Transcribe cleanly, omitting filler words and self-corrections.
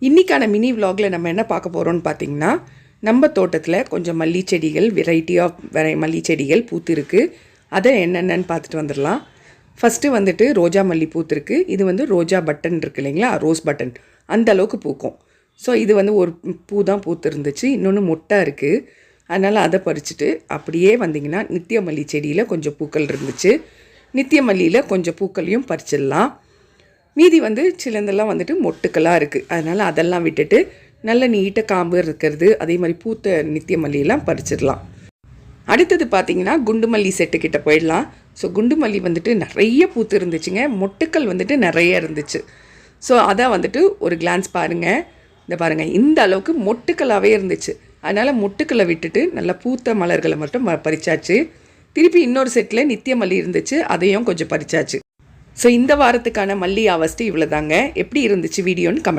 இன்றைக்கான மினி விலாகில் நம்ம என்ன பார்க்க போகிறோம்னு பார்த்திங்கன்னா, நம்ம தோட்டத்தில் கொஞ்சம் மல்லி செடிகள், வெரைட்டி ஆஃப் மல்லி செடிகள் பூத்திருக்கு. அதை என்னென்னு பார்த்துட்டு வந்துடலாம். ஃபஸ்ட்டு வந்துட்டு ரோஜா மல்லி பூத்திருக்கு. இது வந்து ரோஜா பட்டன் இருக்குது இல்லைங்களா, ரோஸ் பட்டன் அந்த அளவுக்கு பூக்கும். ஸோ இது வந்து ஒரு பூ தான் பூத்திருந்துச்சு, இன்னொன்று மொட்டை இருக்குது. அதனால் அதை பறிச்சுட்டு அப்படியே வந்திங்கன்னா நித்திய மல்லி செடியில் கொஞ்சம் பூக்கள் இருந்துச்சு. நித்திய மல்லியில் கொஞ்சம் பூக்களையும் பறிச்சிடலாம். மீதி வந்து சிலந்தெல்லாம் வந்துட்டு மொட்டுக்களாக இருக்குது. அதனால் அதெல்லாம் விட்டுட்டு நல்ல நீட்டாக காம்பு இருக்கிறது, அதே மாதிரி பூத்த நித்திய மல்லியெல்லாம் பறிச்சிடலாம். அடுத்தது பார்த்திங்கன்னா குண்டு மல்லி செட்டுக்கிட்ட போயிடலாம். ஸோ குண்டு மல்லி வந்துட்டு நிறைய பூத்து இருந்துச்சுங்க, மொட்டுக்கள் வந்துட்டு நிறைய இருந்துச்சு. ஸோ அதை வந்துட்டு ஒரு கிளான்ஸ் பாருங்கள். இந்த பாருங்கள், இந்த அளவுக்கு மொட்டுக்களாகவே இருந்துச்சு. அதனால் மொட்டுக்களை விட்டுட்டு நல்லா பூத்த மலர்களை மட்டும் பறிச்சாச்சு. திருப்பி இன்னொரு செட்டில் நித்திய மல்லி இருந்துச்சு, அதையும் கொஞ்சம் பறிச்சாச்சு. ஸோ இந்த வாரத்துக்கான மல்லி ஆவஸ்ட்டு இவ்வளோ தாங்க. எப்படி இருந்துச்சு வீடியோன்னு கமெண்ட்